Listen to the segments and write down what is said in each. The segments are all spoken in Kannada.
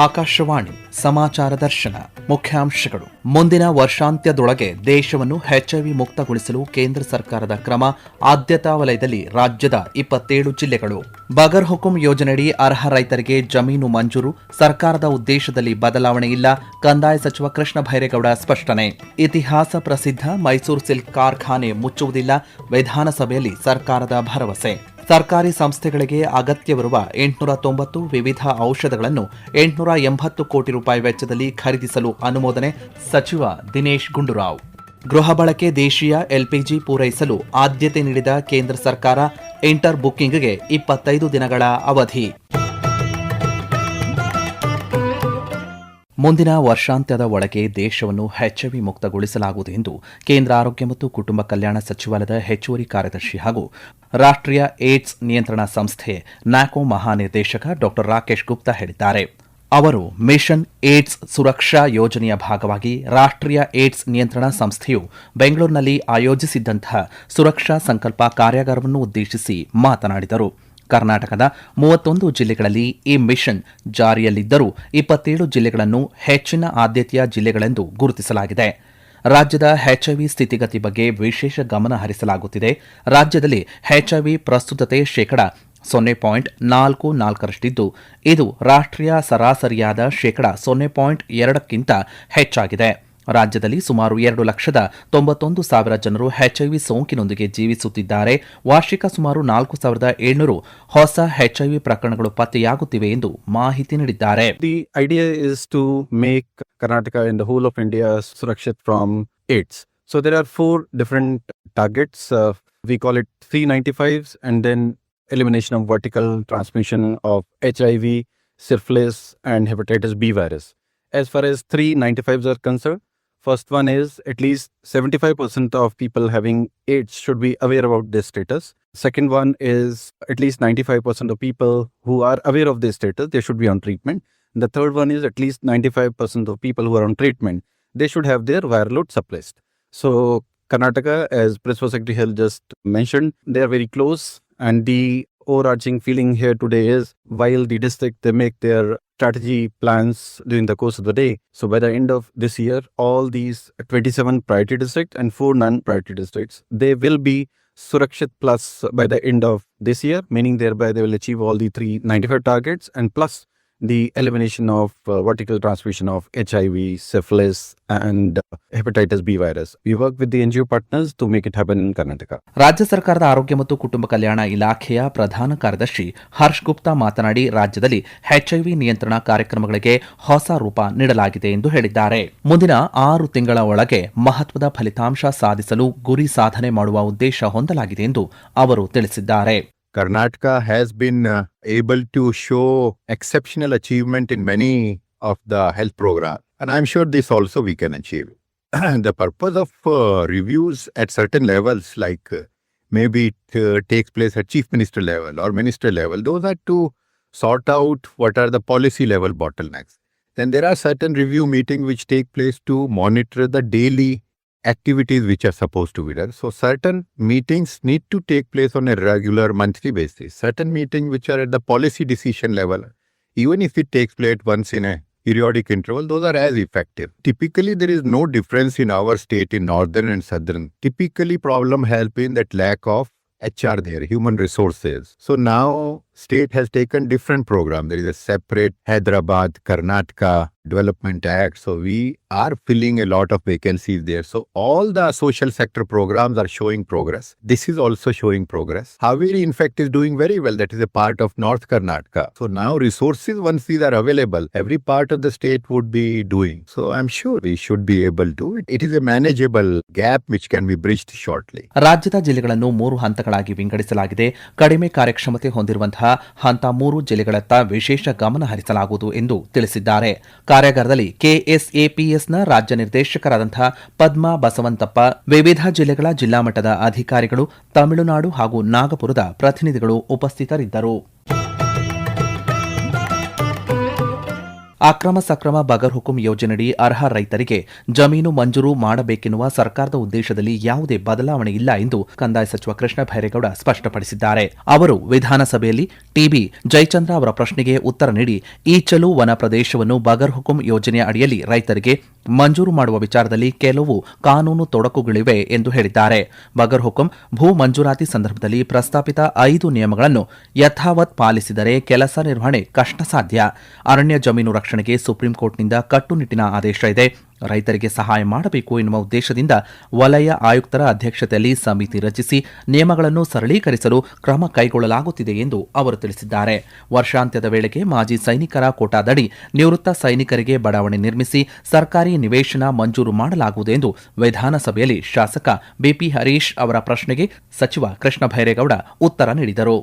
ಆಕಾಶವಾಣಿ ಸಮಾಚಾರ ದರ್ಶನ ಮುಖ್ಯಾಂಶಗಳು. ಮುಂದಿನ ವರ್ಷಾಂತ್ಯದೊಳಗೆ ದೇಶವನ್ನು ಎಚ್ಐವಿ ಮುಕ್ತಗೊಳಿಸಲು ಕೇಂದ್ರ ಸರ್ಕಾರದ ಕ್ರಮ. ಆದ್ಯತಾ ವಲಯದಲ್ಲಿ ರಾಜ್ಯದ 27 ಜಿಲ್ಲೆಗಳು. ಬಗರ್ ಹುಕುಂ ಯೋಜನೆಯಡಿ ಅರ್ಹ ರೈತರಿಗೆ ಜಮೀನು ಮಂಜೂರು. ಸರ್ಕಾರದ ಉದ್ದೇಶದಲ್ಲಿ ಬದಲಾವಣೆ ಇಲ್ಲ. ಕಂದಾಯ ಸಚಿವ ಕೃಷ್ಣ ಬೈರೇಗೌಡ ಸ್ಪಷ್ಟನೆ. ಇತಿಹಾಸ ಪ್ರಸಿದ್ಧ ಮೈಸೂರು ಸಿಲ್ಕ್ ಕಾರ್ಖಾನೆ ಮುಚ್ಚುವುದಿಲ್ಲ. ವಿಧಾನಸಭೆಯಲ್ಲಿ ಸರ್ಕಾರದ ಭರವಸೆ. ಸರ್ಕಾರಿ ಸಂಸ್ಥೆಗಳಿಗೆ ಅಗತ್ಯವಿರುವ 890 ವಿವಿಧ ಔಷಧಗಳನ್ನು 880 ಕೋಟಿ ರೂಪಾಯಿ ವೆಚ್ಚದಲ್ಲಿ ಖರೀದಿಸಲು ಅನುಮೋದನೆ. ಸಚಿವ ದಿನೇಶ್ ಗುಂಡೂರಾವ್. ಗೃಹ ಬಳಕೆ ದೇಶೀಯ ಎಲ್ಪಿಜಿ ಪೂರೈಸಲು ಆದ್ಯತೆ ನೀಡಿದ ಕೇಂದ್ರ ಸರ್ಕಾರ. ಇಂಟರ್ ಬುಕ್ಕಿಂಗ್ಗೆ 25 ದಿನಗಳ ಅವಧಿ. ಮುಂದಿನ ವರ್ಷಾಂತ್ಯದ ಒಳಗೆ ದೇಶವನ್ನು ಎಚ್ಐವಿ ಮುಕ್ತಗೊಳಿಸಲಾಗುವುದು ಎಂದು ಕೇಂದ್ರ ಆರೋಗ್ಯ ಮತ್ತು ಕುಟುಂಬ ಕಲ್ಯಾಣ ಸಚಿವಾಲಯದ ಹೆಚ್ಚುವರಿ ಕಾರ್ಯದರ್ಶಿ ಹಾಗೂ ರಾಷ್ಟ್ರೀಯ ಏಡ್ಸ್ ನಿಯಂತ್ರಣ ಸಂಸ್ಥೆ ನ್ಯಾಕೋ ಮಹಾನಿರ್ದೇಶಕ ಡಾ ರಾಕೇಶ್ ಗುಪ್ತಾ ಹೇಳಿದ್ದಾರೆ. ಅವರು ಮಿಷನ್ ಏಡ್ಸ್ ಸುರಕ್ಷಾ ಯೋಜನೆಯ ಭಾಗವಾಗಿ ರಾಷ್ಟ್ರೀಯ ಏಡ್ಸ್ ನಿಯಂತ್ರಣ ಸಂಸ್ಥೆಯು ಬೆಂಗಳೂರಿನಲ್ಲಿ ಆಯೋಜಿಸಿದ್ದಂತಹ ಸುರಕ್ಷಾ ಸಂಕಲ್ಪ ಕಾರ್ಯಾಗಾರವನ್ನು ಉದ್ದೇಶಿಸಿ ಮಾತನಾಡಿದರು. ಕರ್ನಾಟಕದ 31 ಜಿಲ್ಲೆಗಳಲ್ಲಿ ಈ ಮಿಷನ್ ಜಾರಿಯಲ್ಲಿದ್ದರೂ 27 ಜಿಲ್ಲೆಗಳನ್ನು ಹೆಚ್ಚಿನ ಆದ್ಯತೆಯ ಜಿಲ್ಲೆಗಳೆಂದು ಗುರುತಿಸಲಾಗಿದೆ. ರಾಜ್ಯದ ಎಚ್ಐವಿ ಸ್ಥಿತಿಗತಿ ಬಗ್ಗೆ ವಿಶೇಷ ಗಮನ ಹರಿಸಲಾಗುತ್ತಿದೆ. ರಾಜ್ಯದಲ್ಲಿ ಎಚ್ಐವಿ ಪ್ರಸ್ತುತತೆ 0.44%, ಇದು ರಾಷ್ಟ್ರೀಯ ಸರಾಸರಿಯಾದ 0.2%ಕ್ಕಿಂತ ಹೆಚ್ಚಾಗಿದೆ. ರಾಜ್ಯದಲ್ಲಿ ಸುಮಾರು 2,91,000 ಜನರು ಎಚ್ಐವಿ ಸೋಂಕಿನೊಂದಿಗೆ ಜೀವಿಸುತ್ತಿದ್ದಾರೆ. ವಾರ್ಷಿಕ ಸುಮಾರು 4,700 ಹೊಸ ಎಚ್ಐವಿ ಪ್ರಕರಣಗಳು ಪತ್ತೆಯಾಗುತ್ತಿವೆ ಎಂದು ಮಾಹಿತಿ ನೀಡಿದ್ದಾರೆ. The idea is to make Karnataka and the whole of India surakshit from AIDS. So there are 4 different targets. We call it 395s, and then elimination of vertical transmission of HIV, syphilis, and hepatitis B virus. As far as 395s are concerned, first one is at least 75% of people having AIDS should be aware about this status. Second one is at least 95% of people who are aware of this status, they should be on treatment. And the third one is at least 95% of people who are on treatment, they should have their viral load suppressed. So Karnataka, as Principal Secretary Health just mentioned, they are very close, and the overarching feeling here today is while the district they make their strategy plans during the course of the day, so by the end of this year all these 27 priority districts and 4 non-priority districts, they will be Surakshit Plus by the end of this year, meaning thereby they will achieve all the 395 targets and plus the elimination of vertical transmission of HIV, syphilis and hepatitis B virus. We work with the NGO partners to make it happen in Karnataka. ರಾಜ್ಯ ಸರ್ಕಾರದ ಆರೋಗ್ಯ ಮತ್ತು ಕುಟುಂಬ ಕಲ್ಯಾಣ ಇಲಾಖೆಯ ಪ್ರಧಾನ ಕಾರ್ಯದರ್ಶಿ ಹರ್ಷ್ ಗುಪ್ತಾ ಮಾತನಾಡಿ, ರಾಜ್ಯದಲ್ಲಿ ಎಚ್ಐವಿ ನಿಯಂತ್ರಣ ಕಾರ್ಯಕ್ರಮಗಳಿಗೆ ಹೊಸ ರೂಪ ನೀಡಲಾಗಿದೆ ಎಂದು ಹೇಳಿದ್ದಾರೆ. ಮುಂದಿನ 6 ತಿಂಗಳ ಒಳಗೆ ಮಹತ್ವದ ಫಲಿತಾಂಶ ಸಾಧಿಸಲು ಗುರಿ ಸಾಧನೆ ಮಾಡುವ ಉದ್ದೇಶ ಹೊಂದಲಾಗಿದೆ ಎಂದು ಅವರು ತಿಳಿಸಿದ್ದಾರೆ. Karnataka has been able to show exceptional achievement in many of the health programs, and I'm sure this also we can achieve. The purpose of reviews at certain levels, like maybe it takes place at chief minister level or minister level, those are to sort out what are the policy level bottlenecks. Then there are certain review meetings which take place to monitor the daily activities which are supposed to be done. So certain meetings need to take place on a regular monthly basis. Certain meetings which are at the policy decision level, even if it takes place once in a periodic interval, those are as effective. Typically there is no difference in our state in northern and southern. Typically problem has been that lack of HR there, human resources. So now state has taken different program. There is a separate Hyderabad, Karnataka Development Act. So we are filling a lot of vacancies there. So all the social sector programs are showing progress. This is also showing progress. Haveri in fact is doing very well. That is a part of North Karnataka. So now resources, once these are available, every part of the state would be doing. So I'm sure we should be able to. It is a manageable gap which can be bridged shortly. ರಾಜ್ಯದ ಜಿಲ್ಲೆಗಳನ್ನು 3 ಹಂತಗಳಾಗಿ ವಿಂಗಡಿಸಲಾಗಿದೆ. ಕಡಿಮೆ ಕಾರ್ಯಕ್ಷಮತೆ ಹೊಂದಿರುವಂತಹ ಹಂತ 3 ಜಿಲ್ಲೆಗಳತ್ತ ವಿಶೇಷ ಗಮನ ಹರಿಸಲಾಗುವುದು ಎಂದು ತಿಳಿಸಿದ್ದಾರೆ. ಕಾರ್ಯಾಗಾರದಲ್ಲಿ ಕೆಎಸ್ಎಪಿಎಸ್ನ ರಾಜ್ಯ ನಿರ್ದೇಶಕರಾದಂತಹ ಪದ್ಮಾ ಬಸವಂತಪ್ಪ, ವಿವಿಧ ಜಿಲ್ಲೆಗಳ ಜಿಲ್ಲಾ ಮಟ್ಟದ ಅಧಿಕಾರಿಗಳು, ತಮಿಳುನಾಡು ಹಾಗೂ ನಾಗಪುರದ ಪ್ರತಿನಿಧಿಗಳು ಉಪಸ್ಥಿತರಿದ್ದರು. ಅಕ್ರಮ ಸಕ್ರಮ ಬಗರ್ ಹುಕುಂ ಯೋಜನೆಯಡಿ ಅರ್ಹ ರೈತರಿಗೆ ಜಮೀನು ಮಂಜೂರು ಮಾಡಬೇಕೆನ್ನುವ ಸರ್ಕಾರದ ಉದ್ದೇಶದಲ್ಲಿ ಯಾವುದೇ ಬದಲಾವಣೆ ಇಲ್ಲ ಎಂದು ಕಂದಾಯ ಸಚಿವ ಕೃಷ್ಣ ಭೈರೇಗೌಡ ಸ್ಪಷ್ಟಪಡಿಸಿದ್ದಾರೆ. ಅವರು ವಿಧಾನಸಭೆಯಲ್ಲಿ ಟಿಬಿ ಜಯಚಂದ್ರ ಅವರ ಪ್ರಶ್ನೆಗೆ ಉತ್ತರ ನೀಡಿ ಈಚಲು ವನ ಪ್ರದೇಶವನ್ನು ಬಗರ್ ಹುಕುಂ ಯೋಜನೆಯ ಅಡಿಯಲ್ಲಿ ರೈತರಿಗೆ ಮಂಜೂರು ಮಾಡುವ ವಿಚಾರದಲ್ಲಿ ಕೆಲವು ಕಾನೂನು ತೊಡಕುಗಳಿವೆ ಎಂದು ಹೇಳಿದ್ದಾರೆ. ಬಗರ್ ಹುಕುಂ ಭೂ ಮಂಜೂರಾತಿ ಸಂದರ್ಭದಲ್ಲಿ ಪ್ರಸ್ತಾಪಿತ 5 ನಿಯಮಗಳನ್ನು ಯಥಾವತ್ ಪಾಲಿಸಿದರೆ ಕೆಲಸ ನಿರ್ವಹಣೆ ಕಷ್ಟ ಸಾಧ್ಯ. ಅರಣ್ಯ ಜಮೀನು ರಕ್ಷಣೆಗೆ ಸುಪ್ರೀಂ ಕೋರ್ಟ್ನಿಂದ ಕಟ್ಟುನಿಟ್ಟಿನ ಆದೇಶ ಇದೆ. ರೈತರಿಗೆ ಸಹಾಯ ಮಾಡಬೇಕು ಎನ್ನುವ ಉದ್ದೇಶದಿಂದ ವಲಯ ಆಯುಕ್ತರ ಅಧ್ಯಕ್ಷತೆಯಲ್ಲಿ ಸಮಿತಿ ರಚಿಸಿ ನಿಯಮಗಳನ್ನು ಸರಳೀಕರಿಸಲು ಕ್ರಮ ಕೈಗೊಳ್ಳಲಾಗುತ್ತಿದೆ ಎಂದು ಅವರು ತಿಳಿಸಿದ್ದಾರೆ. ವರ್ಷಾಂತ್ಯದ ವೇಳೆಗೆ ಮಾಜಿ ಸೈನಿಕರ ಕೋಟಾದಡಿ ನಿವೃತ್ತ ಸೈನಿಕರಿಗೆ ಬಡಾವಣೆ ನಿರ್ಮಿಸಿ ಸರ್ಕಾರಿ ನಿವೇಶನ ಮಂಜೂರು ಮಾಡಲಾಗುವುದು ಎಂದು ವಿಧಾನಸಭೆಯಲ್ಲಿ ಶಾಸಕ ಬಿಪಿ ಹರೀಶ್ ಅವರ ಪ್ರಶ್ನೆಗೆ ಸಚಿವ ಕೃಷ್ಣ ಭೈರೇಗೌಡ ಉತ್ತರ ನೀಡಿದರು.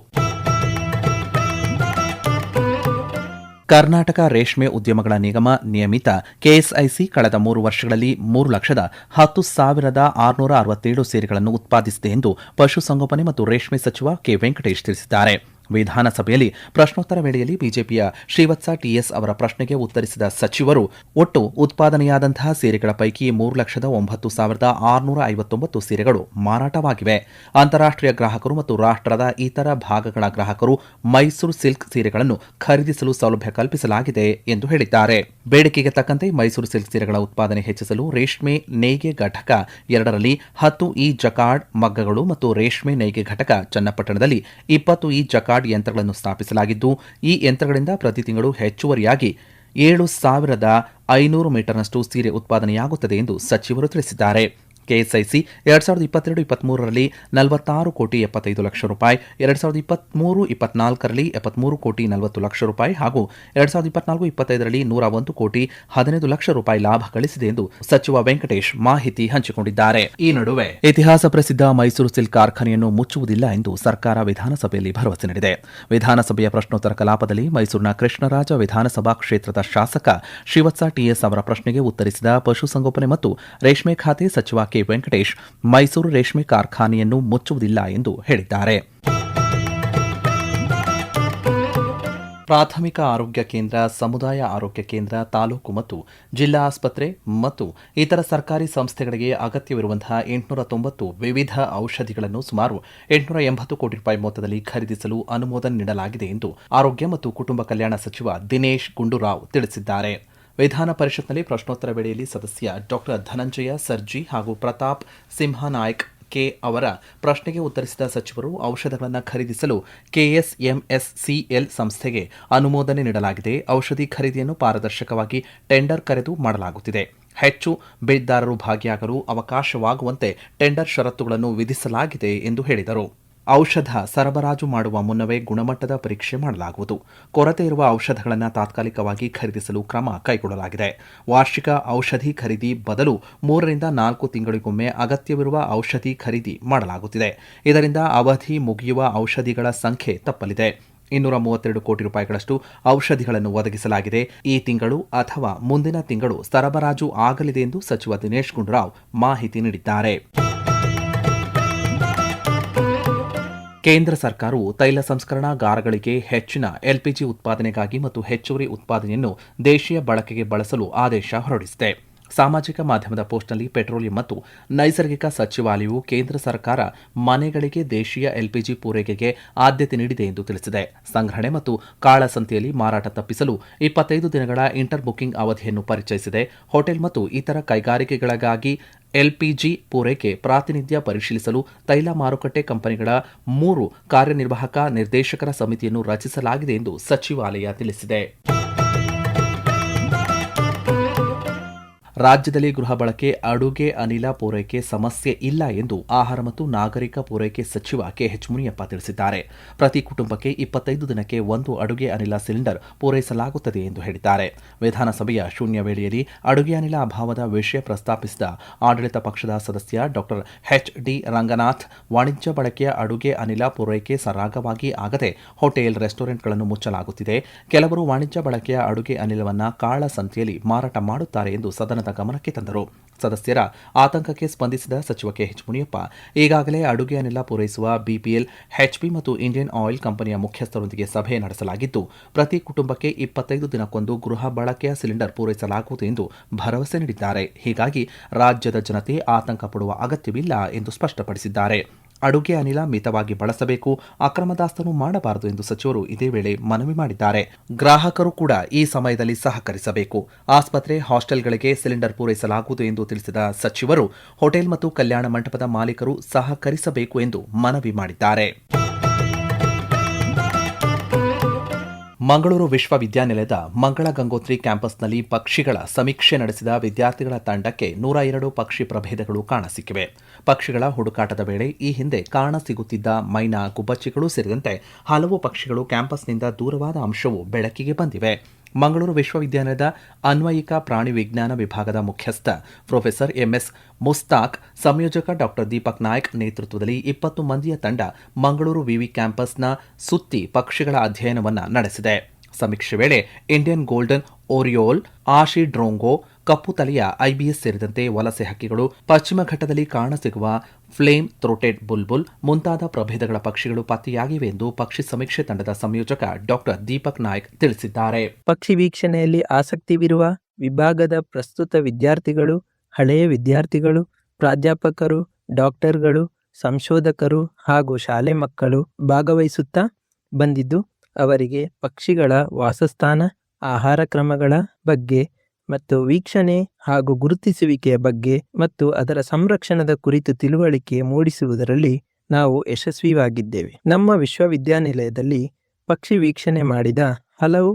ಕರ್ನಾಟಕ ರೇಷ್ಮೆ ಉದ್ಯಮಗಳ ನಿಗಮ ನಿಯಮಿತ ಕೆಎಸ್ಐಸಿ ಕಳೆದ 3 ವರ್ಷಗಳಲ್ಲಿ 3,10,667 ಸೀರೆಗಳನ್ನು ಉತ್ಪಾದಿಸಿದೆ ಎಂದು ಪಶುಸಂಗೋಪನೆ ಮತ್ತು ರೇಷ್ಮೆ ಸಚಿವ ಕೆ ವೆಂಕಟೇಶ್ ತಿಳಿಸಿದ್ದಾರೆ. ವಿಧಾನಸಭೆಯಲ್ಲಿ ಪ್ರಶ್ನೋತ್ತರ ವೇಳೆಯಲ್ಲಿ ಬಿಜೆಪಿಯ ಶ್ರೀವತ್ಸ ಟಿಎಸ್ ಅವರ ಪ್ರಶ್ನೆಗೆ ಉತ್ತರಿಸಿದ ಸಚಿವರು ಒಟ್ಟು ಉತ್ಪಾದನೆಯಾದಂತಹ ಸೀರೆಗಳ ಪೈಕಿ 3,09,659 ಸೀರೆಗಳು ಮಾರಾಟವಾಗಿವೆ. ಅಂತಾರಾಷ್ಟೀಯ ಗ್ರಾಹಕರು ಮತ್ತು ರಾಷ್ಟ್ರದ ಇತರ ಭಾಗಗಳ ಗ್ರಾಹಕರು ಮೈಸೂರು ಸಿಲ್ಕ್ ಸೀರೆಗಳನ್ನು ಖರೀದಿಸಲು ಸೌಲಭ್ಯ ಕಲ್ಪಿಸಲಾಗಿದೆ ಎಂದು ಹೇಳಿದ್ದಾರೆ. ಬೇಡಿಕೆಗೆ ತಕ್ಕಂತೆ ಮೈಸೂರು ಸಿಲ್ಕ್ ಸೀರೆಗಳ ಉತ್ಪಾದನೆ ಹೆಚ್ಚಿಸಲು ರೇಷ್ಮೆ ನೇಯ್ಗೆ ಘಟಕ 2ರಲ್ಲಿ 10 ಇ ಜಕಾರ್ಡ್ ಮಗ್ಗಗಳು ಮತ್ತು ರೇಷ್ಮೆ ನೇಯ್ಗೆ ಘಟಕ ಚನ್ನಪಟ್ಟಣದಲ್ಲಿ 20 ಇ ಜಕಾರ್ಡ್ ಯಂತ್ರಗಳನ್ನು ಸ್ಥಾಪಿಸಲಾಗಿದ್ದು ಈ ಯಂತ್ರಗಳಿಂದ ಪ್ರತಿ ತಿಂಗಳು ಹೆಚ್ಚುವರಿಯಾಗಿ 7,500 ಮೀಟರ್ನಷ್ಟು ಸೀರೆ ಉತ್ಪಾದನೆಯಾಗುತ್ತದೆ ಎಂದು ಸಚಿವರು ತಿಳಿಸಿದ್ದಾರೆ. ಕೆಎಸ್ಐಸಿ 2022-23ರಲ್ಲಿ 46 ಕೋಟಿ 75 ಲಕ್ಷ ರೂಪಾಯಿ, 2023-24ರಲ್ಲಿ 73 ಕೋಟಿ 40 ಲಕ್ಷ ರೂಪಾಯಿ ಹಾಗೂ 2024-25ರಲ್ಲಿ 101 ಕೋಟಿ 15 ಲಕ್ಷ ರೂಪಾಯಿ ಲಾಭ ಗಳಿಸಿದೆ ಎಂದು ಸಚಿವ ವೆಂಕಟೇಶ್ ಮಾಹಿತಿ ಹಂಚಿಕೊಂಡಿದ್ದಾರೆ. ಈ ನಡುವೆ ಇತಿಹಾಸ ಪ್ರಸಿದ್ಧ ಮೈಸೂರು ಸಿಲ್ಕ್ ಕಾರ್ಖಾನೆಯನ್ನು ಮುಚ್ಚುವುದಿಲ್ಲ ಎಂದು ಸರ್ಕಾರ ವಿಧಾನಸಭೆಯಲ್ಲಿ ಭರವಸೆ ನೀಡಿದೆ. ವಿಧಾನಸಭೆಯ ಪ್ರಶ್ನೋತ್ತರ ಕಲಾಪದಲ್ಲಿ ಮೈಸೂರಿನ ಕೃಷ್ಣರಾಜ ವಿಧಾನಸಭಾ ಕ್ಷೇತ್ರದ ಶಾಸಕ ಶ್ರೀವತ್ಸ ಟಿಎಸ್ ಅವರ ಪ್ರಶ್ನೆಗೆ ಉತ್ತರಿಸಿದ ಪಶುಸಂಗೋಪನೆ ಮತ್ತು ರೇಷ್ಮೆ ಖಾತೆ ಸಚಿವ ಕೆ ವೆಂಕಟೇಶ್ ಮೈಸೂರು ರೇಷ್ಮೆ ಕಾರ್ಖಾನೆಯನ್ನು ಮುಚ್ಚುವುದಿಲ್ಲ ಎಂದು ಹೇಳಿದ್ದಾರೆ. ಪ್ರಾಥಮಿಕ ಆರೋಗ್ಯ ಕೇಂದ್ರ, ಸಮುದಾಯ ಆರೋಗ್ಯ ಕೇಂದ್ರ, ತಾಲೂಕು ಮತ್ತು ಜಿಲ್ಲಾ ಆಸ್ಪತ್ರೆ ಮತ್ತು ಇತರ ಸರ್ಕಾರಿ ಸಂಸ್ಥೆಗಳಿಗೆ ಅಗತ್ಯವಿರುವಂತಹ 890 ವಿವಿಧ ಔಷಧಿಗಳನ್ನು ಸುಮಾರು 880 ಕೋಟಿ ರೂಪಾಯಿ ಮೊತ್ತದಲ್ಲಿ ಖರೀದಿಸಲು ಅನುಮೋದನೆ ನೀಡಲಾಗಿದೆ ಎಂದು ಆರೋಗ್ಯ ಮತ್ತು ಕುಟುಂಬ ಕಲ್ಯಾಣ ಸಚಿವ ದಿನೇಶ್ ಗುಂಡೂರಾವ್ ತಿಳಿಸಿದ್ದಾರೆ. ವಿಧಾನ ಪರಿಷತ್ನಲ್ಲಿ ಪ್ರಶ್ನೋತ್ತರ ವೇಳೆಯಲ್ಲಿ ಸದಸ್ಯ ಡಾ ಧನಂಜಯ ಸರ್ಜಿ ಹಾಗೂ ಪ್ರತಾಪ್ ಸಿಂಹನಾಯ್ಕ್ ಕೆ ಅವರ ಪ್ರಶ್ನೆಗೆ ಉತ್ತರಿಸಿದ ಸಚಿವರು ಔಷಧಗಳನ್ನು ಖರೀದಿಸಲು ಕೆಎಸ್ಎಂಎಸ್ಸಿಎಲ್ ಸಂಸ್ಥೆಗೆ ಅನುಮೋದನೆ ನೀಡಲಾಗಿದೆ. ಔಷಧಿ ಖರೀದಿಯನ್ನು ಪಾರದರ್ಶಕವಾಗಿ ಟೆಂಡರ್ ಕರೆದು ಮಾಡಲಾಗುತ್ತಿದೆ. ಹೆಚ್ಚು ಬಿಡ್ದಾರರು ಭಾಗಿಯಾಗಲು ಅವಕಾಶವಾಗುವಂತೆ ಟೆಂಡರ್ ಷರತ್ತುಗಳನ್ನು ವಿಧಿಸಲಾಗಿದೆ ಎಂದು ಹೇಳಿದರು. ಔಷಧ ಸರಬರಾಜು ಮಾಡುವ ಮುನ್ನವೇ ಗುಣಮಟ್ಟದ ಪರೀಕ್ಷೆ ಮಾಡಲಾಗುವುದು. ಕೊರತೆ ಇರುವ ಔಷಧಗಳನ್ನು ತಾತ್ಕಾಲಿಕವಾಗಿ ಖರೀದಿಸಲು ಕ್ರಮ ಕೈಗೊಳ್ಳಲಾಗಿದೆ. ವಾರ್ಷಿಕ ಔಷಧಿ ಖರೀದಿ ಬದಲು 3 ರಿಂದ 4 ತಿಂಗಳಿಗೊಮ್ಮೆ ಅಗತ್ಯವಿರುವ ಔಷಧಿ ಖರೀದಿ ಮಾಡಲಾಗುತ್ತಿದೆ. ಇದರಿಂದ ಅವಧಿ ಮುಗಿಯುವ ಔಷಧಿಗಳ ಸಂಖ್ಯೆ ತಪ್ಪಲಿದೆ. 232 ಕೋಟಿ ರೂಪಾಯಿಗಳಷ್ಟು ಔಷಧಿಗಳನ್ನು ಒದಗಿಸಲಾಗಿದೆ. ಈ ತಿಂಗಳು ಅಥವಾ ಮುಂದಿನ ತಿಂಗಳು ಸರಬರಾಜು ಆಗಲಿದೆ ಎಂದು ಸಚಿವ ದಿನೇಶ್ ಗುಂಡೂರಾವ್ ಮಾಹಿತಿ ನೀಡಿದ್ದಾರೆ. ಕೇಂದ್ರ ಸರ್ಕಾರವು ತೈಲ ಸಂಸ್ಕರಣಾಗಾರಗಳಿಗೆ ಹೆಚ್ಚಿನ ಎಲ್ಪಿಜಿ ಉತ್ಪಾದನೆಗಾಗಿ ಮತ್ತು ಹೆಚ್ಚುವರಿ ಉತ್ಪಾದನೆಯನ್ನು ದೇಶೀಯ ಬಳಕೆಗೆ ಬಳಸಲು ಆದೇಶ ಹೊರಡಿಸಿದೆ. ಸಾಮಾಜಿಕ ಮಾಧ್ಯಮದ ಪೋಸ್ಟ್ನಲ್ಲಿ ಪೆಟ್ರೋಲಿಯಂ ಮತ್ತು ನೈಸರ್ಗಿಕ ಸಚಿವಾಲಯವು ಕೇಂದ್ರ ಸರ್ಕಾರ ಮನೆಗಳಿಗೆ ದೇಶೀಯ ಎಲ್ಪಿಜಿ ಪೂರೈಕೆಗೆ ಆದ್ಯತೆ ನೀಡಿದೆ ಎಂದು ತಿಳಿಸಿದೆ. ಸಂಗ್ರಹಣೆ ಮತ್ತು ಕಾಳಸಂತೆಯಲ್ಲಿ ಮಾರಾಟ ತಪ್ಪಿಸಲು 25 ದಿನಗಳ ಇಂಟರ್ ಬುಕಿಂಗ್ ಅವಧಿಯನ್ನು ಪರಿಚಯಿಸಿದೆ. ಹೋಟೆಲ್ ಮತ್ತು ಇತರ ಕೈಗಾರಿಕೆಗಳಿಗಾಗಿ ಎಲ್ಪಿಜಿ ಪೂರೈಕೆ ಪ್ರಾತಿನಿಧ್ಯ ಪರಿಶೀಲಿಸಲು ತೈಲ ಮಾರುಕಟ್ಟೆ ಕಂಪನಿಗಳ 3 ಕಾರ್ಯನಿರ್ವಾಹಕ ನಿರ್ದೇಶಕರ ಸಮಿತಿಯನ್ನು ರಚಿಸಲಾಗಿದೆ ಎಂದು ಸಚಿವಾಲಯ ತಿಳಿಸಿದೆ. ರಾಜ್ಯದಲ್ಲಿ ಗೃಹ ಬಳಕೆ ಅಡುಗೆ ಅನಿಲ ಪೂರೈಕೆ ಸಮಸ್ಯೆ ಇಲ್ಲ ಎಂದು ಆಹಾರ ಮತ್ತು ನಾಗರಿಕ ಪೂರೈಕೆ ಸಚಿವ ಕೆಎಚ್ ಮುನಿಯಪ್ಪ ತಿಳಿಸಿದ್ದಾರೆ. ಪ್ರತಿ ಕುಟುಂಬಕ್ಕೆ 25 ದಿನಕ್ಕೆ 1 ಅಡುಗೆ ಅನಿಲ ಸಿಲಿಂಡರ್ ಪೂರೈಸಲಾಗುತ್ತದೆ ಎಂದು ಹೇಳಿದ್ದಾರೆ. ವಿಧಾನಸಭೆಯ ಶೂನ್ಯ ವೇಳೆಯಲ್ಲಿ ಅಡುಗೆ ಅನಿಲ ಅಭಾವದ ವಿಷಯ ಪ್ರಸ್ತಾಪಿಸಿದ ಆಡಳಿತ ಪಕ್ಷದ ಸದಸ್ಯ ಡಾ ಎಚ್ ಡಿ ರಂಗನಾಥ್, ವಾಣಿಜ್ಯ ಬಳಕೆಯ ಅಡುಗೆ ಅನಿಲ ಪೂರೈಕೆ ಸರಾಗವಾಗಿ ಆಗದೆ ಹೋಟೆಲ್, ರೆಸ್ಟೋರೆಂಟ್ಗಳನ್ನು ಮುಚ್ಚಲಾಗುತ್ತಿದೆ. ಕೆಲವರು ವಾಣಿಜ್ಯ ಬಳಕೆಯ ಅಡುಗೆ ಅನಿಲವನ್ನು ಕಾಳಸಂತೆಯಲ್ಲಿ ಮಾರಾಟ ಮಾಡುತ್ತಾರೆ ಎಂದು ಸದನದ ಗಮನಕ್ಕೆ ತಂದರು. ಸದಸ್ಯರ ಆತಂಕಕ್ಕೆ ಸ್ಪಂದಿಸಿದ ಸಚಿವ ಕೆಎಚ್ ಮುನಿಯಪ್ಪ, ಈಗಾಗಲೇ ಅಡುಗೆ ಅನಿಲ ಪೂರೈಸುವ ಬಿಪಿಎಲ್, ಎಚ್ಪಿ ಮತ್ತು ಇಂಡಿಯನ್ ಆಯಿಲ್ ಕಂಪನಿಯ ಮುಖ್ಯಸ್ಥರೊಂದಿಗೆ ಸಭೆ ನಡೆಸಲಾಗಿದ್ದು, ಪ್ರತಿ ಕುಟುಂಬಕ್ಕೆ 25 ದಿನಕ್ಕೊಂದು ಗೃಹ ಬಳಕೆಯ ಸಿಲಿಂಡರ್ ಪೂರೈಸಲಾಗುವುದು ಎಂದು ಭರವಸೆ ನೀಡಿದ್ದಾರೆ. ಹೀಗಾಗಿ ರಾಜ್ಯದ ಜನತೆ ಆತಂಕ ಪಡುವ ಅಗತ್ಯವಿಲ್ಲ ಎಂದು ಸ್ಪಷ್ಟಪಡಿಸಿದ್ದಾರೆ. ಅಡುಗೆ ಅನಿಲ ಮಿತವಾಗಿ ಬಳಸಬೇಕು, ಅಕ್ರಮ ದಾಸ್ತಾನು ಮಾಡಬಾರದು ಎಂದು ಸಚಿವರು ಇದೇ ವೇಳೆ ಮನವಿ ಮಾಡಿದ್ದಾರೆ. ಗ್ರಾಹಕರು ಕೂಡ ಈ ಸಮಯದಲ್ಲಿ ಸಹಕರಿಸಬೇಕು. ಆಸ್ಪತ್ರೆ, ಹಾಸ್ಟೆಲ್ಗಳಿಗೆ ಸಿಲಿಂಡರ್ ಪೂರೈಸಲಾಗುವುದು ಎಂದು ತಿಳಿಸಿದ ಸಚಿವರು ಹೋಟೆಲ್ ಮತ್ತು ಕಲ್ಯಾಣ ಮಂಟಪದ ಮಾಲೀಕರು ಸಹಕರಿಸಬೇಕು ಎಂದು ಮನವಿ ಮಾಡಿದ್ದಾರೆ. ಮಂಗಳೂರು ವಿಶ್ವವಿದ್ಯಾನಿಲಯದ ಮಂಗಳ ಗಂಗೋತ್ರಿ ಕ್ಯಾಂಪಸ್ನಲ್ಲಿ ಪಕ್ಷಿಗಳ ಸಮೀಕ್ಷೆ ನಡೆಸಿದ ವಿದ್ಯಾರ್ಥಿಗಳ ತಂಡಕ್ಕೆ 102 ಪಕ್ಷಿ ಪ್ರಭೇದಗಳು ಕಾಣಸಿಕ್ಕಿವೆ. ಪಕ್ಷಿಗಳ ಹುಡುಕಾಟದ ವೇಳೆ ಈ ಹಿಂದೆ ಕಾಣಸಿಗುತ್ತಿದ್ದ ಮೈನಾ, ಗುಬ್ಬಚ್ಚಿಗಳು ಸೇರಿದಂತೆ ಹಲವು ಪಕ್ಷಿಗಳು ಕ್ಯಾಂಪಸ್ನಿಂದ ದೂರವಾದ ಅಂಶವು ಬೆಳಕಿಗೆ ಬಂದಿವೆ. ಮಂಗಳೂರು ವಿಶ್ವವಿದ್ಯಾಲಯದ ಅನ್ವಯಿಕ ಪ್ರಾಣಿ ವಿಜ್ಞಾನ ವಿಭಾಗದ ಮುಖ್ಯಸ್ಥ ಪ್ರೊಫೆಸರ್ ಎಂಎಸ್ ಮುಸ್ತಾಕ್, ಸಂಯೋಜಕ ಡಾಕ್ಟರ್ ದೀಪಕ್ ನಾಯ್ಕ್ ನೇತೃತ್ವದಲ್ಲಿ 20 ಮಂದಿಯ ತಂಡ ಮಂಗಳೂರು ವಿವಿ ಕ್ಯಾಂಪಸ್ನ ಸುತ್ತಿ ಪಕ್ಷಿಗಳ ಅಧ್ಯಯನವನ್ನು ನಡೆಸಿದೆ. ಸಮೀಕ್ಷೆ ವೇಳೆ ಇಂಡಿಯನ್ ಗೋಲ್ಡನ್ ಓರಿಯೋಲ್, ಆಶಿ ಡ್ರೋಂಗೋ, ಕಪ್ಪು ತಲೆಯ ಐಬಿಎಸ್ ಸೇರಿದಂತೆ ವಲಸೆ ಹಕ್ಕಿಗಳು, ಪಶ್ಚಿಮ ಘಟ್ಟದಲ್ಲಿ ಕಾಣಸಿಗುವ ಫ್ಲೇಮ್ ಥ್ರೋಟೆಡ್ ಬುಲ್ಬುಲ್ ಮುಂತಾದ ಪ್ರಭೇದಗಳ ಪಕ್ಷಿಗಳು ಪತ್ತೆಯಾಗಿವೆ ಎಂದು ಪಕ್ಷಿ ಸಮೀಕ್ಷೆ ತಂಡದ ಸಂಯೋಜಕ ಡಾಕ್ಟರ್ ದೀಪಕ್ ನಾಯ್ಕ್ ತಿಳಿಸಿದ್ದಾರೆ. ಪಕ್ಷಿ ವೀಕ್ಷಣೆಯಲ್ಲಿ ಆಸಕ್ತಿವಿರುವ ವಿಭಾಗದ ಪ್ರಸ್ತುತ ವಿದ್ಯಾರ್ಥಿಗಳು, ಹಳೆಯ ವಿದ್ಯಾರ್ಥಿಗಳು, ಪ್ರಾಧ್ಯಾಪಕರು, ಡಾಕ್ಟರ್ಗಳು, ಸಂಶೋಧಕರು ಹಾಗೂ ಶಾಲೆ ಮಕ್ಕಳು ಭಾಗವಹಿಸುತ್ತಾ ಬಂದಿದ್ದು, ಅವರಿಗೆ ಪಕ್ಷಿಗಳ ವಾಸಸ್ಥಾನ, ಆಹಾರ ಕ್ರಮಗಳ ಬಗ್ಗೆ ಮತ್ತು ವೀಕ್ಷಣೆ ಹಾಗೂ ಗುರುತಿಸುವಿಕೆಯ ಬಗ್ಗೆ ಮತ್ತು ಅದರ ಸಂರಕ್ಷಣದ ಕುರಿತು ತಿಳುವಳಿಕೆ ಮೂಡಿಸುವುದರಲ್ಲಿ ನಾವು ಯಶಸ್ವಿಯಾಗಿದ್ದೇವೆ. ನಮ್ಮ ವಿಶ್ವವಿದ್ಯಾನಿಲಯದಲ್ಲಿ ಪಕ್ಷಿ ವೀಕ್ಷಣೆ ಮಾಡಿದ ಹಲವು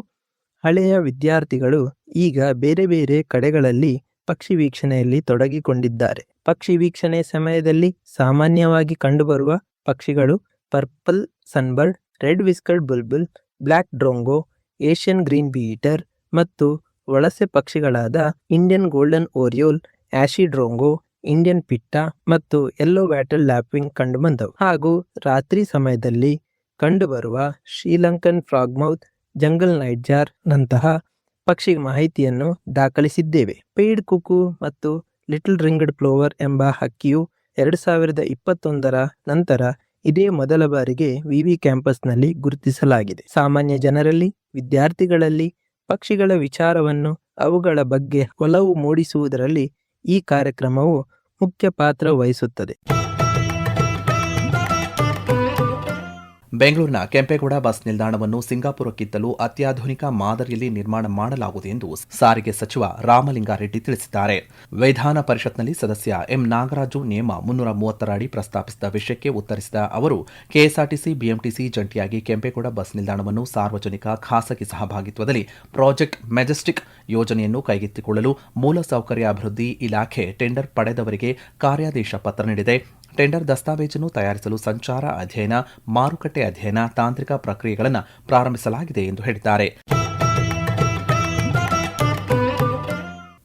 ಹಳೆಯ ವಿದ್ಯಾರ್ಥಿಗಳು ಈಗ ಬೇರೆ ಬೇರೆ ಕಡೆಗಳಲ್ಲಿ ಪಕ್ಷಿ ವೀಕ್ಷಣೆಯಲ್ಲಿ ತೊಡಗಿಕೊಂಡಿದ್ದಾರೆ. ಪಕ್ಷಿ ವೀಕ್ಷಣೆ ಸಮಯದಲ್ಲಿ ಸಾಮಾನ್ಯವಾಗಿ ಕಂಡುಬರುವ ಪಕ್ಷಿಗಳು purple sunbird, red whiskered bulbul, black drongo, Asian green bee eater ಮತ್ತು ವಲಸೆ ಪಕ್ಷಿಗಳಾದ Indian golden oriole, ashy drongo, Indian pitta ಮತ್ತು ಯೆಲ್ಲೋ ವ್ಯಾಟಲ್ ಲ್ಯಾಪಿಂಗ್ ಕಂಡುಬಂದವು. ಹಾಗೂ ರಾತ್ರಿ ಸಮಯದಲ್ಲಿ ಕಂಡುಬರುವ ಶ್ರೀಲಂಕನ್ ಫ್ರಾಗ್ಮೌತ್, ಜಂಗಲ್ ನೈಟ್ಜಾರ್ ನಂತಹ ಪಕ್ಷಿ ಮಾಹಿತಿಯನ್ನು ದಾಖಲಿಸಿದ್ದೇವೆ. ಪೇಯ್ಡ್ ಕುಕು ಮತ್ತು ಲಿಟಲ್ ರಿಂಗ್ಡ್ ಪ್ಲೋವರ್ ಎಂಬ ಹಕ್ಕಿಯು 2021ರ ನಂತರ ಇದೇ ಮೊದಲ ಬಾರಿಗೆ ವಿವಿ ಕ್ಯಾಂಪಸ್ನಲ್ಲಿ ಗುರುತಿಸಲಾಗಿದೆ. ಸಾಮಾನ್ಯ ಜನರಲ್ಲಿ, ವಿದ್ಯಾರ್ಥಿಗಳಲ್ಲಿ ಪಕ್ಷಿಗಳ ವಿಚಾರವನ್ನು, ಅವುಗಳ ಬಗ್ಗೆ ಒಲವು ಮೂಡಿಸುವುದರಲ್ಲಿ ಈ ಕಾರ್ಯಕ್ರಮವು ಮುಖ್ಯ ಪಾತ್ರ ವಹಿಸುತ್ತದೆ. ಬೆಂಗಳೂರಿನ ಕೆಂಪೇಗೌಡ ಬಸ್ ನಿಲ್ದಾಣವನ್ನು ಸಿಂಗಾಪುರಕ್ಕಿಂತಲೂ ಅತ್ಯಾಧುನಿಕ ಮಾದರಿಯಲ್ಲಿ ನಿರ್ಮಾಣ ಮಾಡಲಾಗುವುದು ಎಂದು ಸಾರಿಗೆ ಸಚಿವ ರಾಮಲಿಂಗಾರೆಡ್ಡಿ ತಿಳಿಸಿದ್ದಾರೆ. ವಿಧಾನ ಪರಿಷತ್ನಲ್ಲಿ ಸದಸ್ಯ ಎಂ ನಾಗರಾಜು ನಿಯಮ 330 ಅಡಿ ಪ್ರಸ್ತಾಪಿಸಿದ ವಿಷಯಕ್ಕೆ ಉತ್ತರಿಸಿದ ಅವರು, ಕೆಎಸ್ಆರ್ಟಿಸಿ, ಬಿಎಂಟಿಸಿ ಜಂಟಿಯಾಗಿ ಕೆಂಪೇಗೌಡ ಬಸ್ ನಿಲ್ದಾಣವನ್ನು ಸಾರ್ವಜನಿಕ ಖಾಸಗಿ ಸಹಭಾಗಿತ್ವದಲ್ಲಿ ಪ್ರಾಜೆಕ್ಟ್ ಮೆಜೆಸ್ಟಿಕ್ ಯೋಜನೆಯನ್ನು ಕೈಗೆತ್ತಿಕೊಳ್ಳಲು ಮೂಲಸೌಕರ್ಯ ಅಭಿವೃದ್ಧಿ ಇಲಾಖೆ ಟೆಂಡರ್ ಪಡೆದವರಿಗೆ ಕಾರ್ಯಾದೇಶ ಪತ್ರ ನೀಡಿದೆ. ಟೆಂಡರ್ ದಸ್ತಾವೇಜನ್ನು ತಯಾರಿಸಲು ಸಂಚಾರ ಅಧ್ಯಯನ, ಮಾರುಕಟ್ಟೆ ಅಧ್ಯಯನ, ತಾಂತ್ರಿಕ ಪ್ರಕ್ರಿಯೆಗಳನ್ನು ಪ್ರಾರಂಭಿಸಲಾಗಿದೆ ಎಂದು ಹೇಳಿದ್ದಾರೆ.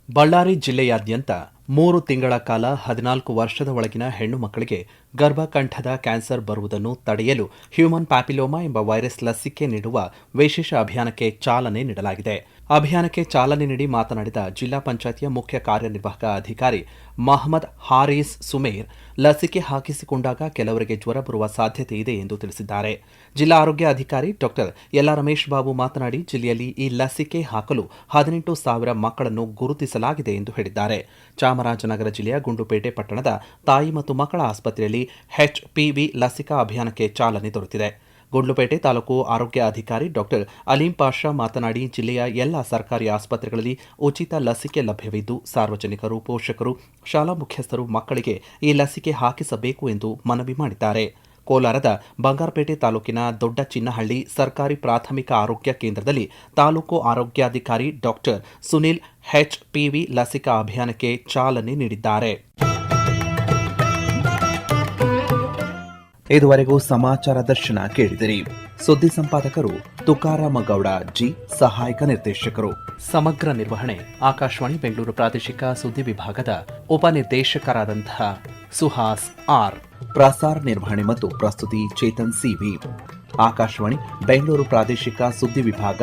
ಬಳ್ಳಾರಿ ಜಿಲ್ಲೆಯಾದ್ಯಂತ 3 ತಿಂಗಳ ಕಾಲ 14 ವರ್ಷದ ಒಳಗಿನ ಹೆಣ್ಣು ಮಕ್ಕಳಿಗೆ ಗರ್ಭಕಂಠದ ಕ್ಯಾನ್ಸರ್ ಬರುವುದನ್ನು ತಡೆಯಲು ಹ್ಯೂಮನ್ ಪ್ಯಾಪಿಲೋಮಾ ಎಂಬ ವೈರಸ್ ಲಸಿಕೆ ನೀಡುವ ವಿಶೇಷ ಅಭಿಯಾನಕ್ಕೆ ಚಾಲನೆ ನೀಡಲಾಗಿದೆ. ಅಭಿಯಾನಕ್ಕೆ ಚಾಲನೆ ನೀಡಿ ಮಾತನಾಡಿದ ಜಿಲ್ಲಾ ಪಂಚಾಯತಿಯ ಮುಖ್ಯ ಕಾರ್ಯನಿರ್ವಾಹಕ ಅಧಿಕಾರಿ ಮಹಮ್ಮದ್ ಹಾರೀಸ್ ಸುಮೇರ್, ಲಸಿಕೆ ಹಾಕಿಸಿಕೊಂಡಾಗ ಕೆಲವರಿಗೆ ಜ್ವರ ಬರುವ ಸಾಧ್ಯತೆ ಇದೆ ಎಂದು ತಿಳಿಸಿದ್ದಾರೆ. ಜಿಲ್ಲಾ ಆರೋಗ್ಯ ಅಧಿಕಾರಿ ಡಾಕ್ಟರ್ ಯಲ್ಲಾ ರಮೇಶ್ ಬಾಬು ಮಾತನಾಡಿ, ಜಿಲ್ಲೆಯಲ್ಲಿ ಈ ಲಸಿಕೆ ಹಾಕಲು 18,000 ಮಕ್ಕಳನ್ನು ಗುರುತಿಸಲಾಗಿದೆ ಎಂದು ಹೇಳಿದ್ದಾರೆ. ಚಾಮರಾಜನಗರ ಜಿಲ್ಲೆಯ ಗುಂಡ್ಲುಪೇಟೆ ಪಟ್ಟಣದ ತಾಯಿ ಮತ್ತು ಮಕ್ಕಳ ಆಸ್ಪತ್ರೆಯಲ್ಲಿ HPV ಲಸಿಕಾ ಅಭಿಯಾನಕ್ಕೆ ಚಾಲನೆ ದೊರೆತಿದೆ. ಗುಂಡ್ಲುಪೇಟೆ ತಾಲೂಕು ಆರೋಗ್ಯ ಅಧಿಕಾರಿ ಡಾಕ್ಟರ್ ಅಲೀಂ ಪಾಷಾ ಮಾತನಾಡಿ, ಜಿಲ್ಲೆಯ ಎಲ್ಲ ಸರ್ಕಾರಿ ಆಸ್ಪತ್ರೆಗಳಲ್ಲಿ ಉಚಿತ ಲಸಿಕೆ ಲಭ್ಯವಿದ್ದು, ಸಾರ್ವಜನಿಕರು, ಪೋಷಕರು, ಶಾಲಾ ಮುಖ್ಯಸ್ಥರು ಮಕ್ಕಳಿಗೆ ಈ ಲಸಿಕೆ ಹಾಕಿಸಬೇಕು ಎಂದು ಮನವಿ ಮಾಡಿದ್ದಾರೆ. ಕೋಲಾರದ ಬಂಗಾರಪೇಟೆ ತಾಲೂಕಿನ ದೊಡ್ಡ ಚಿನ್ನಹಳ್ಳಿ ಸರ್ಕಾರಿ ಪ್ರಾಥಮಿಕ ಆರೋಗ್ಯ ಕೇಂದ್ರದಲ್ಲಿ ತಾಲೂಕು ಆರೋಗ್ಯಾಧಿಕಾರಿ ಡಾಕ್ಟರ್ ಸುನಿಲ್ HPV ಲಸಿಕಾ ಅಭಿಯಾನಕ್ಕೆ ಚಾಲನೆ ನೀಡಿದ್ದಾರೆ. ಇದುವರೆಗೂ ಸಮಾಚಾರ ದರ್ಶನ ಕೇಳಿದಿರಿ. ಸುದ್ದಿ ಸಂಪಾದಕರು ತುಕಾರಾಮ ಗೌಡ ಜಿ, ಸಹಾಯಕ ನಿರ್ದೇಶಕರು. ಸಮಗ್ರ ನಿರ್ವಹಣೆ ಆಕಾಶವಾಣಿ ಬೆಂಗಳೂರು ಪ್ರಾದೇಶಿಕ ಸುದ್ದಿ ವಿಭಾಗದ ಉಪನಿರ್ದೇಶಕರಾದಂತಹ ಸುಹಾಸ್ ಆರ್. ಪ್ರಸಾರ ನಿರ್ವಹಣೆ ಮತ್ತು ಪ್ರಸ್ತುತಿ ಚೇತನ್ ಸಿವಿ. ಆಕಾಶವಾಣಿ ಬೆಂಗಳೂರು ಪ್ರಾದೇಶಿಕ ಸುದ್ದಿ ವಿಭಾಗ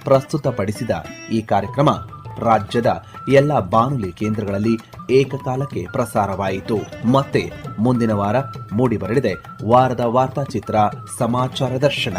ಪ್ರಸ್ತುತಪಡಿಸಿದ ಈ ಕಾರ್ಯಕ್ರಮ ರಾಜ್ಯದ ಎಲ್ಲ ಬಾನುಲಿ ಕೇಂದ್ರಗಳಲ್ಲಿ ಏಕಕಾಲಕ್ಕೆ ಪ್ರಸಾರವಾಯಿತು. ಮತ್ತೆ ಮುಂದಿನ ವಾರ ಮೂಡಿಬರಲಿದೆ ವಾರದ ವಾರ್ತಾಚಿತ್ರ ಸಮಾಚಾರ ದರ್ಶನ.